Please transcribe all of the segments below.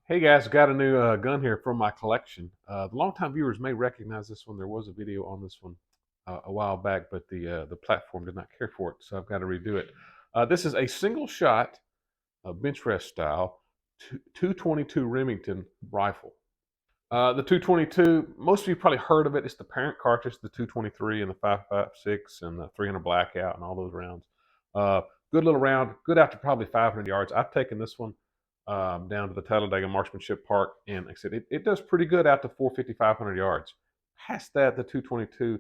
Hey guys, got a new gun here from my collection. The longtime viewers may recognize this one. There was a video on this one a while back, but the platform did not care for it, so I've got to redo it. This is a single shot, Benchrest style, 222 Remington rifle. The 222, most of you probably heard of it. It's the parent cartridge, the 223 and the 5.56 and the 300 blackout and all those rounds. Uh, Good little round, good out to probably 500 yards. I've taken this one down to the Talladega Marksmanship Park, and like I said, it does pretty good out to 450, 500 yards. Past that, the 222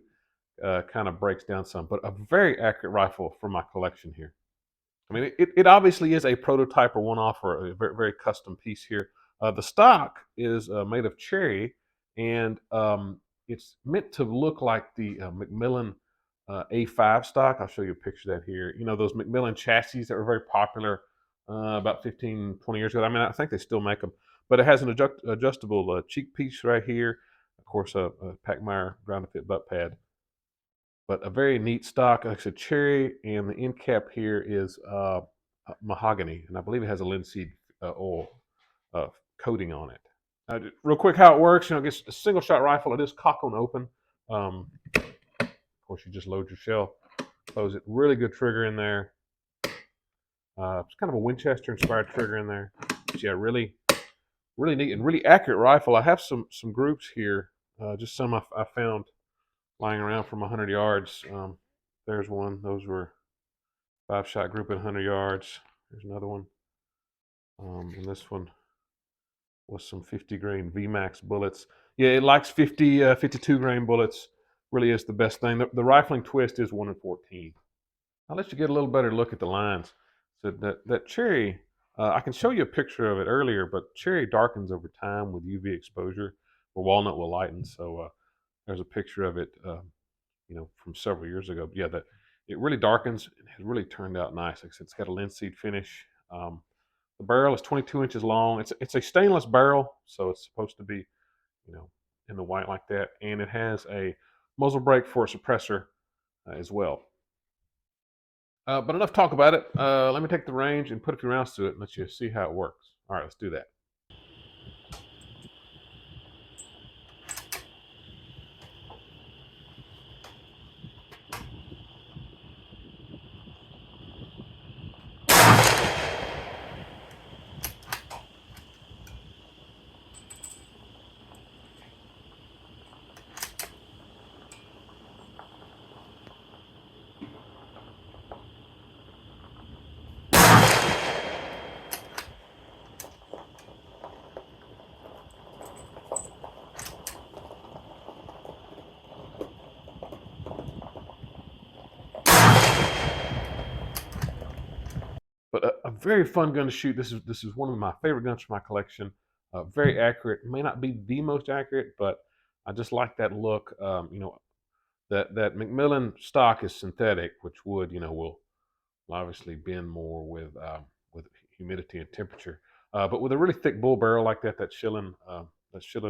kind of breaks down some, but a very accurate rifle for my collection here. I mean, it obviously is a prototype or one-off or a very, very custom piece here. The stock is made of cherry, and it's meant to look like the McMillan A5 stock. I'll show you a picture of that here. You know, those McMillan chassis that were very popular about 15, 20 years ago. I mean, I think they still make them. But it has an adjustable cheek piece right here. Of course, a Pacmeyer ground fit butt pad, but a very neat stock. Like I said, cherry, and the end cap here is mahogany, and I believe it has a linseed oil uh, coating on it. Real quick, how it works, it's a single shot rifle. It is cock on open. Of course, you just load your shell, close it. Really good trigger in there. It's kind of a Winchester inspired trigger in there. But yeah, really, really neat and really accurate rifle. I have some groups here, just some I found lying around from 100 yards. There's one. Those were 5-shot group at 100 yards. There's another one. And this one was some 50 grain VMAX bullets. Yeah, it likes 52 grain bullets. Really is the best thing. The rifling twist is 1 in 14. I'll let you get a little better look at the lines. So that cherry, I can show you a picture of it earlier, but cherry darkens over time with UV exposure, where walnut will lighten. So there's a picture of it, from several years ago. But yeah, that it really darkens and has really turned out nice. Like I said, it's got a linseed finish. The barrel is 22 inches long. It's a stainless barrel, so it's supposed to be, you know, in the white like that, and it has a muzzle brake for a suppressor as well. But enough talk about it. Let me take the range and put a few rounds to it and let you see how it works. All right, let's do that. But a very fun gun to shoot. This is one of my favorite guns from my collection. Very accurate. May not be the most accurate, but I just like that look. That McMillan stock is synthetic, which wood will obviously bend more with humidity and temperature. But with a really thick bull barrel like that Shilen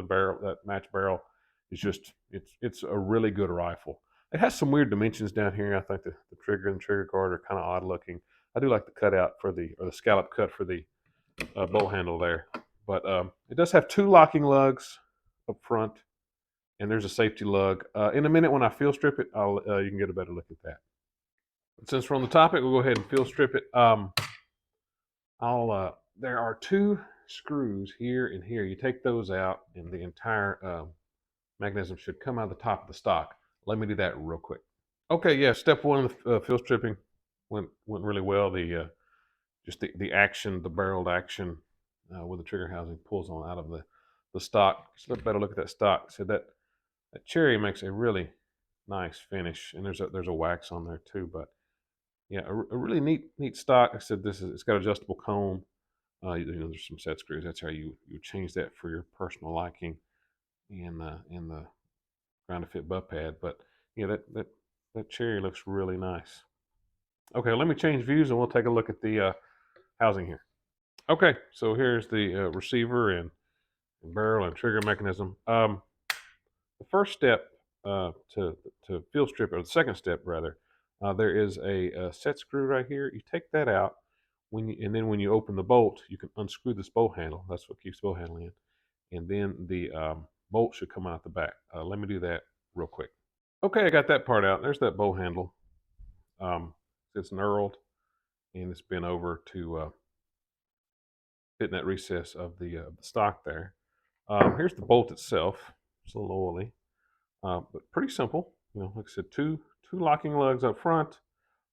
barrel, that match barrel, is just it's a really good rifle. It has some weird dimensions down here. I think the trigger and the trigger guard are kind of odd looking. I do like the cutout or the scallop cut for the bow handle there. But it does have two locking lugs up front, and there's a safety lug. In a minute, when I field strip it, you can get a better look at that. But since we're on the topic, we'll go ahead and field strip it. There are two screws here and here. You take those out, and the entire mechanism should come out of the top of the stock. Let me do that real quick. Okay, yeah. Step one of the field stripping went really well. Just the action, the barreled action with the trigger housing pulls on out of the stock. Just a better look at that stock. So that cherry makes a really nice finish, and there's a wax on there too. But yeah, a really neat stock. I said it's got adjustable comb. There's some set screws. That's how you change that for your personal liking, and the ground to fit butt pad. But yeah, that cherry looks really nice. Okay, let me change views and we'll take a look at the housing here. Okay, so here's the receiver and barrel and trigger mechanism. The first step to field strip, or the second step rather, there is a set screw right here. You take that out. and then when you open the bolt, you can unscrew this bolt handle. That's what keeps the bolt handle in, and then the bolt should come out the back. Let me do that real quick. Okay, I got that part out. There's that bolt handle. It's knurled and it's been over to fit in that recess of the stock there. Here's the bolt itself. It's a little oily, but pretty simple. Like I said, two locking lugs up front.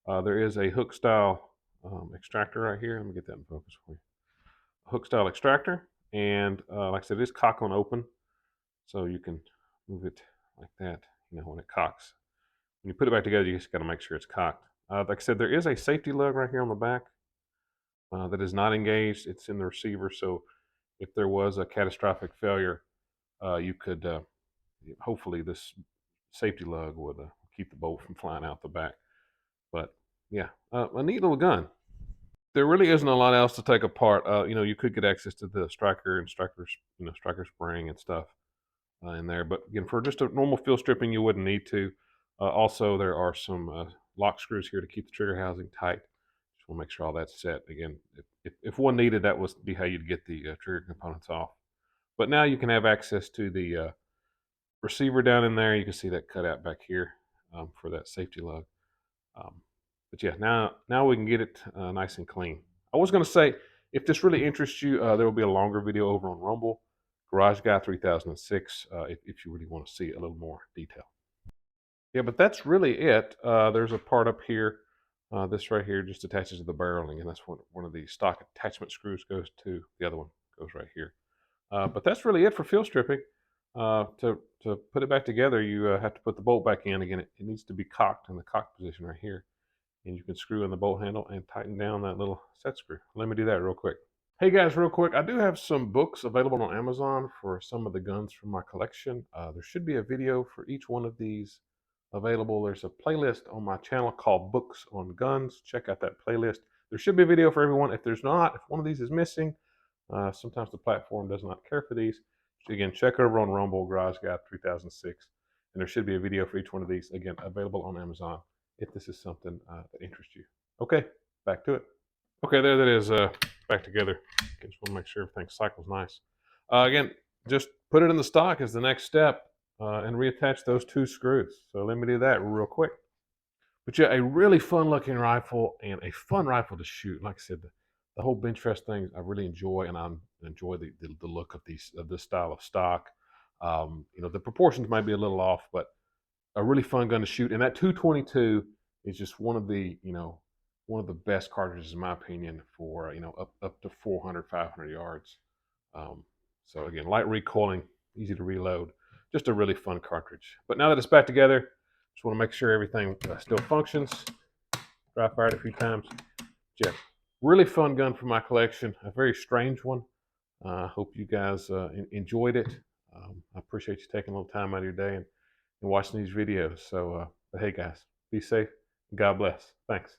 There is a hook style extractor right here. Let me get that in focus for you. A hook style extractor, and like I said, it's cock on open, so you can move it like that. When it cocks. When you put it back together, you just got to make sure it's cocked. Like I said, there is a safety lug right here on the back that is not engaged. It's in the receiver, so if there was a catastrophic failure, you could hopefully this safety lug would keep the bolt from flying out the back. But yeah, a neat little gun. There really isn't a lot else to take apart. You could get access to the striker and striker spring and stuff in there. But again, for just a normal field stripping, you wouldn't need to. Also, there are some lock screws here to keep the trigger housing tight. Just want to make sure all that's set. Again, if one needed, that would be how you'd get the trigger components off. But now you can have access to the receiver down in there. You can see that cutout back here for that safety lug. But yeah, now we can get it nice and clean. I was going to say, if this really interests you, there will be a longer video over on Rumble, Garage Guy 3006, if you really want to see a little more detail. Yeah, but that's really it. There's a part up here. This right here just attaches to the barreling, and that's what one of the stock attachment screws goes to. The other one goes right here. But that's really it for field stripping. To put it back together, you have to put the bolt back in. Again, it needs to be cocked in the cocked position right here. And you can screw in the bolt handle and tighten down that little set screw. Let me do that real quick. Hey guys, real quick, I do have some books available on Amazon for some of the guns from my collection. There should be a video for each one of these available. There's a playlist on my channel called Books on Guns. Check out that playlist. There should be a video for everyone. If there's not, if one of these is missing, sometimes the platform does not care for these. So again, check over on Rumble, Garage Guy 3006, and there should be a video for each one of these, again, available on Amazon if this is something that interests you. Okay, back to it. Okay, there that is back together. Just want to make sure everything cycles nice. Again, just put it in the stock as the next step and reattach those two screws. So let me do that real quick. But yeah, a really fun looking rifle and a fun rifle to shoot. Like I said, the whole Benchrest thing I really enjoy, and I enjoy the look of this style of stock. The proportions might be a little off, but a really fun gun to shoot. And that 222 is just one of the best cartridges in my opinion for up to 400, 500 yards. So again, light recoiling, easy to reload, just a really fun cartridge. But now that it's back together, just want to make sure everything still functions. Dry fired a few times. Yeah, really fun gun for my collection. A very strange one. I hope you guys enjoyed it. I appreciate you taking a little time out of your day and watching these videos. So, but hey guys, be safe. God bless. Thanks.